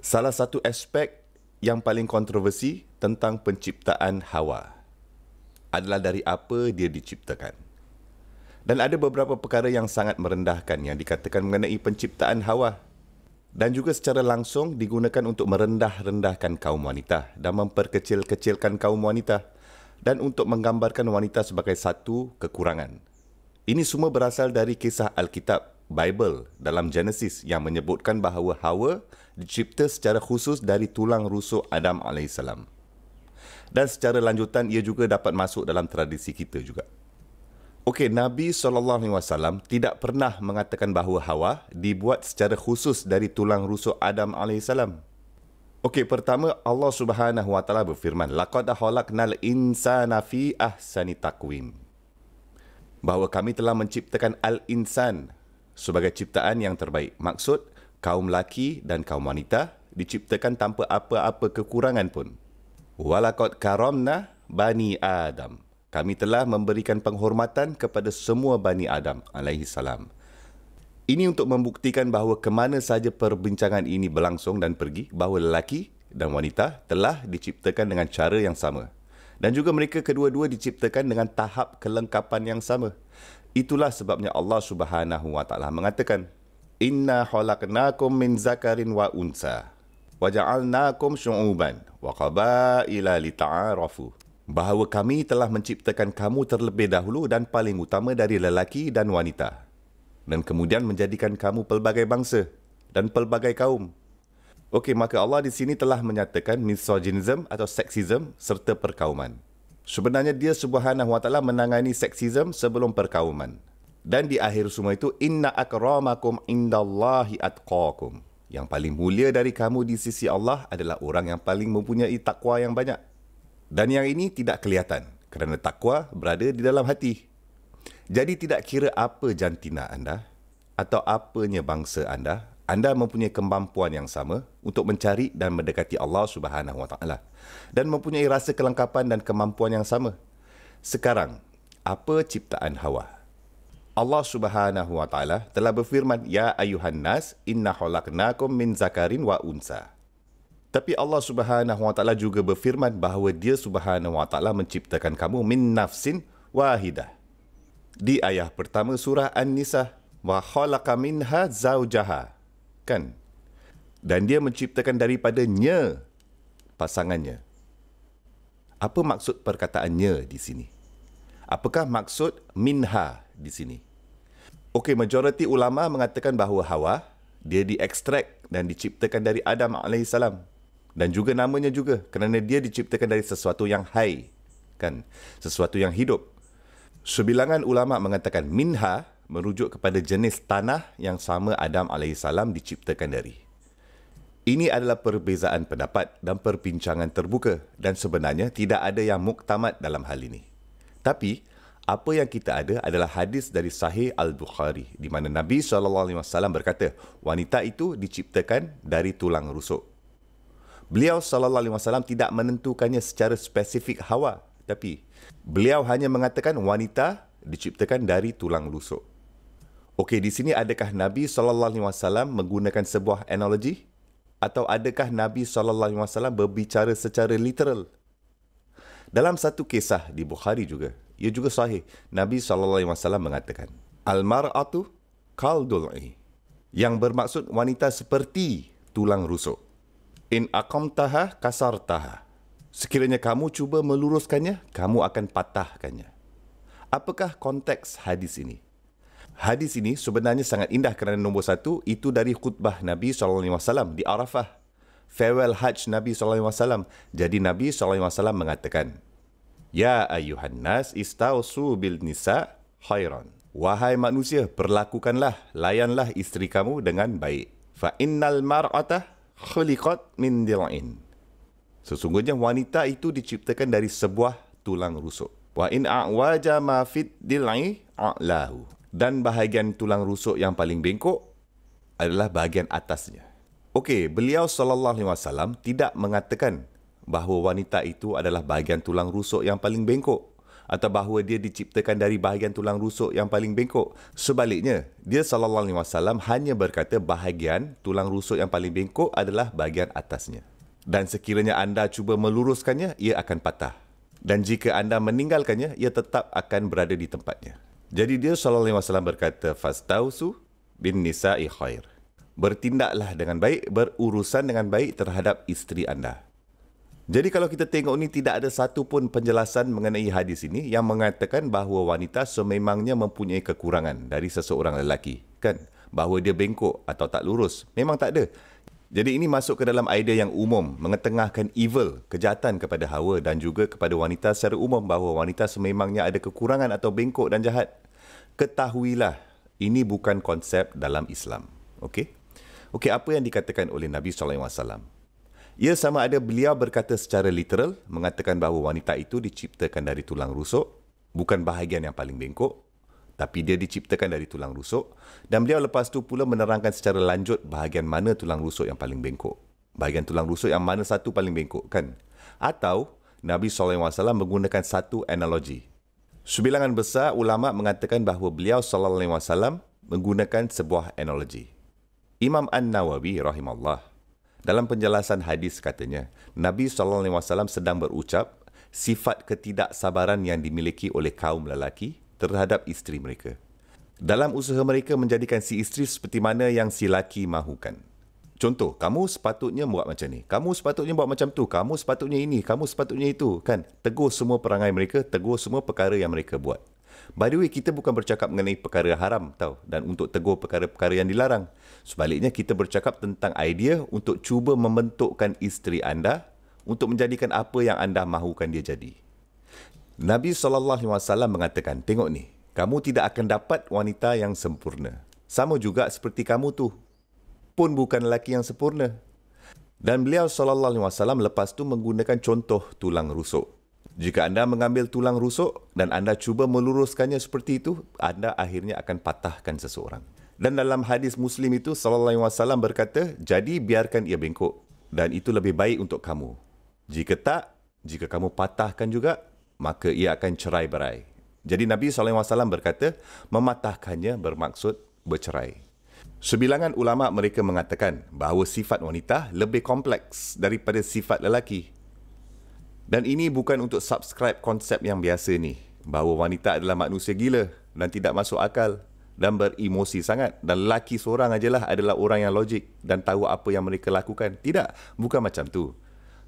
Salah satu aspek yang paling kontroversi tentang penciptaan Hawa adalah dari apa dia diciptakan. Dan ada beberapa perkara yang sangat merendahkan yang dikatakan mengenai penciptaan Hawa dan juga secara langsung digunakan untuk merendah-rendahkan kaum wanita dan memperkecil-kecilkan kaum wanita dan untuk menggambarkan wanita sebagai satu kekurangan. Ini semua berasal dari kisah Alkitab Bible dalam Genesis yang menyebutkan bahawa Hawa dicipta secara khusus dari tulang rusuk Adam AS. Dan secara lanjutan ia juga dapat masuk dalam tradisi kita juga. Okey, Nabi SAW tidak pernah mengatakan bahawa Hawa dibuat secara khusus dari tulang rusuk Adam AS. Okey, pertama Allah Subhanahu Wa Taala berfirman, laqad khalaqnal insana fi ahsani taqwim. Bahawa kami telah menciptakan al-insan sebagai ciptaan yang terbaik. Maksud, kaum lelaki dan kaum wanita diciptakan tanpa apa-apa kekurangan pun. Walaqad karamna bani Adam. Kami telah memberikan penghormatan kepada semua Bani Adam alaihissalam. Ini untuk membuktikan bahawa kemana saja perbincangan ini berlangsung dan pergi, bahawa lelaki dan wanita telah diciptakan dengan cara yang sama. Dan juga mereka kedua-dua diciptakan dengan tahap kelengkapan yang sama. Itulah sebabnya Allah Subhanahu Wa Taala mengatakan, Inna khalaqnakum min zakarin wa unsa wa ja'alnakum syu'uban wa qabaila lita'arafu. Bahawa kami telah menciptakan kamu terlebih dahulu dan paling utama dari lelaki dan wanita. Dan kemudian menjadikan kamu pelbagai bangsa dan pelbagai kaum. Okey, maka Allah di sini telah menyatakan misogynism atau sexism serta perkauman. Sebenarnya dia Subhanahu Wa Taala menangani seksism sebelum perkauman. Dan di akhir semua itu, inna akramakum indallahi atqakum. Yang paling mulia dari kamu di sisi Allah adalah orang yang paling mempunyai takwa yang banyak. Dan yang ini tidak kelihatan kerana takwa berada di dalam hati. Jadi tidak kira apa jantina anda atau apanya bangsa anda mempunyai kemampuan yang sama untuk mencari dan mendekati Allah Subhanahu Wa Taala dan mempunyai rasa kelengkapan dan kemampuan yang sama. Sekarang, apa ciptaan Hawa? Allah Subhanahu Wa Taala telah berfirman, Ya ayuhan nas, inna khalaqnakum min zakarin wa unsa. Tapi Allah Subhanahu Wa Taala juga berfirman bahawa dia Subhanahu Wa Taala menciptakan kamu min nafsin wahidah. Di ayat pertama surah An-Nisa, wa khalaqa minha zaujaha. Kan? Dan dia menciptakan daripadanya pasangannya. Apa maksud perkataannya di sini? Apakah maksud minha di sini? Okey, majoriti ulama mengatakan bahawa Hawa dia diekstrak dan diciptakan dari Adam AS. Dan juga namanya juga kerana dia diciptakan dari sesuatu yang hai, kan? Sesuatu yang hidup. Sebilangan ulama mengatakan minha merujuk kepada jenis tanah yang sama Adam AS diciptakan dari. Ini adalah perbezaan pendapat dan perbincangan terbuka dan sebenarnya tidak ada yang muktamad dalam hal ini. Tapi, apa yang kita ada adalah hadis dari Sahih Al-Bukhari di mana Nabi SAW berkata, wanita itu diciptakan dari tulang rusuk. Beliau SAW tidak menentukannya secara spesifik Hawa, tapi beliau hanya mengatakan wanita diciptakan dari tulang rusuk. Okey, di sini adakah Nabi SAW menggunakan sebuah analogi? Atau adakah Nabi SAW berbicara secara literal? Dalam satu kisah di Bukhari juga, ia juga sahih, Nabi SAW mengatakan, Al-mar'atu kaldul'i, yang bermaksud wanita seperti tulang rusuk. In aqamtaha kasartaha. Sekiranya kamu cuba meluruskannya, kamu akan patahkannya. Apakah konteks hadis ini? Hadis ini sebenarnya sangat indah kerana nombor satu, itu dari khutbah Nabi SAW di Arafah. Farewell Hajj Nabi SAW. Jadi Nabi SAW mengatakan, Ya ayuhan nas istausu bil nisa khairan. Wahai manusia, perlakukanlah, layanlah isteri kamu dengan baik. Fa innal mar'ata khuliqat min dil'in. Sesungguhnya wanita itu diciptakan dari sebuah tulang rusuk. Wa in a'waja ma fit dil'i a'lahu. Dan bahagian tulang rusuk yang paling bengkok adalah bahagian atasnya. Okey, beliau SAW tidak mengatakan bahawa wanita itu adalah bahagian tulang rusuk yang paling bengkok atau bahawa dia diciptakan dari bahagian tulang rusuk yang paling bengkok. Sebaliknya, dia SAW hanya berkata bahagian tulang rusuk yang paling bengkok adalah bahagian atasnya. Dan sekiranya anda cuba meluruskannya, ia akan patah. Dan jika anda meninggalkannya, ia tetap akan berada di tempatnya. Jadi dia SAW berkata, Fastausu bin nisa'i khair. Bertindaklah dengan baik, berurusan dengan baik terhadap isteri anda. Jadi kalau kita tengok ni, tidak ada satu pun penjelasan mengenai hadis ini yang mengatakan bahawa wanita sememangnya mempunyai kekurangan dari seseorang lelaki. Kan? Bahawa dia bengkok atau tak lurus. Memang tak ada. Jadi ini masuk ke dalam idea yang umum, mengetengahkan evil, kejahatan kepada Hawa dan juga kepada wanita secara umum bahawa wanita sememangnya ada kekurangan atau bengkok dan jahat. Ketahuilah, ini bukan konsep dalam Islam. Okey? Okey, apa yang dikatakan oleh Nabi SAW? Ia sama ada beliau berkata secara literal, mengatakan bahawa wanita itu diciptakan dari tulang rusuk, bukan bahagian yang paling bengkok, tapi dia diciptakan dari tulang rusuk. Dan beliau lepas tu pula menerangkan secara lanjut bahagian mana tulang rusuk yang paling bengkok. Bahagian tulang rusuk yang mana satu paling bengkok, kan? Atau Nabi SAW menggunakan satu analogi. Sebilangan besar ulama mengatakan bahawa beliau SAW menggunakan sebuah analogi. Imam An-Nawawi rahimahullah dalam penjelasan hadis katanya, Nabi SAW sedang berucap sifat ketidaksabaran yang dimiliki oleh kaum lelaki terhadap isteri mereka. Dalam usaha mereka menjadikan si isteri seperti mana yang si laki mahukan. Contoh, kamu sepatutnya buat macam ni, kamu sepatutnya buat macam tu, kamu sepatutnya ini, kamu sepatutnya itu. Kan? Tegur semua perangai mereka, tegur semua perkara yang mereka buat. By the way, kita bukan bercakap mengenai perkara haram tau, dan untuk tegur perkara-perkara yang dilarang. Sebaliknya, kita bercakap tentang idea untuk cuba membentukkan isteri anda untuk menjadikan apa yang anda mahukan dia jadi. Nabi SAW mengatakan, tengok ni, kamu tidak akan dapat wanita yang sempurna. Sama juga seperti kamu tu, pun bukan lelaki yang sempurna. Dan beliau SAW lepas tu menggunakan contoh tulang rusuk. Jika anda mengambil tulang rusuk dan anda cuba meluruskannya seperti itu, anda akhirnya akan patahkan seseorang. Dan dalam hadis Muslim itu, SAW berkata, jadi biarkan ia bengkok dan itu lebih baik untuk kamu. Jika tak, jika kamu patahkan juga, maka ia akan cerai-berai. Jadi Nabi SAW berkata, mematahkannya bermaksud bercerai. Sebilangan ulama mereka mengatakan bahawa sifat wanita lebih kompleks daripada sifat lelaki. Dan ini bukan untuk subscribe konsep yang biasa ni, bahawa wanita adalah manusia gila dan tidak masuk akal dan beremosi sangat, dan lelaki seorang ajalah adalah orang yang logik dan tahu apa yang mereka lakukan. Tidak, bukan macam tu.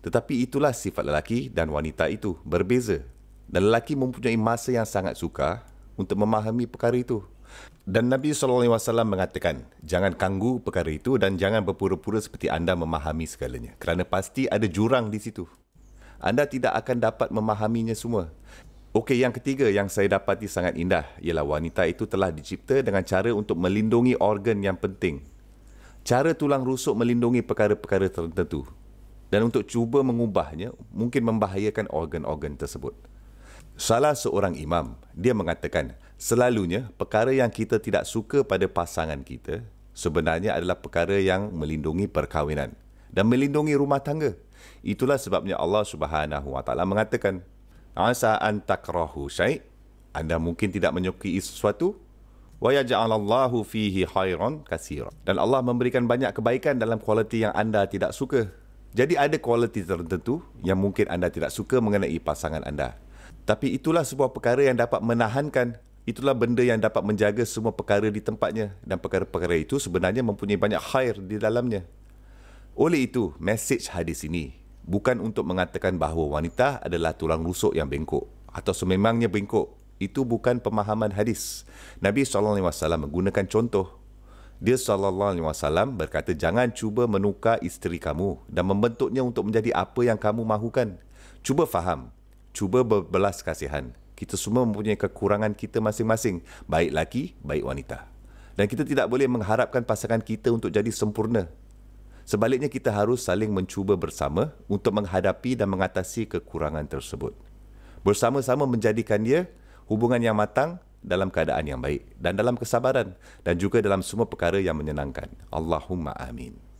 Tetapi itulah sifat lelaki dan wanita itu berbeza. Dan lelaki mempunyai masa yang sangat sukar untuk memahami perkara itu. Dan Nabi SAW mengatakan, jangan kanggu perkara itu dan jangan berpura-pura seperti anda memahami segalanya. Kerana pasti ada jurang di situ. Anda tidak akan dapat memahaminya semua. Okey, yang ketiga yang saya dapati sangat indah ialah wanita itu telah dicipta dengan cara untuk melindungi organ yang penting. Cara tulang rusuk melindungi perkara-perkara tertentu. Dan untuk cuba mengubahnya, mungkin membahayakan organ-organ tersebut. Salah seorang imam, dia mengatakan, selalunya perkara yang kita tidak suka pada pasangan kita sebenarnya adalah perkara yang melindungi perkahwinan dan melindungi rumah tangga. Itulah sebabnya Allah Subhanahu Wa Taala mengatakan, asa an takrahu syai', anda mungkin tidak menyukai sesuatu, wa yaj'alallahu fihi khairan katsira, dan Allah memberikan banyak kebaikan dalam kualiti yang anda tidak suka. Jadi ada kualiti tertentu yang mungkin anda tidak suka mengenai pasangan anda. Tapi itulah sebuah perkara yang dapat menahankan, itulah benda yang dapat menjaga semua perkara di tempatnya, dan perkara-perkara itu sebenarnya mempunyai banyak khair di dalamnya. Oleh itu, mesej hadis ini bukan untuk mengatakan bahawa wanita adalah tulang rusuk yang bengkok atau sememangnya bengkok. Itu bukan pemahaman hadis. Nabi SAW menggunakan contoh. Dia SAW berkata, jangan cuba menukar isteri kamu dan membentuknya untuk menjadi apa yang kamu mahukan. Cuba faham. Cuba berbelas kasihan. Kita semua mempunyai kekurangan kita masing-masing. Baik laki, baik wanita. Dan kita tidak boleh mengharapkan pasangan kita untuk jadi sempurna. Sebaliknya, kita harus saling mencuba bersama untuk menghadapi dan mengatasi kekurangan tersebut. Bersama-sama menjadikan dia hubungan yang matang dalam keadaan yang baik dan dalam kesabaran dan juga dalam semua perkara yang menyenangkan. Allahumma amin.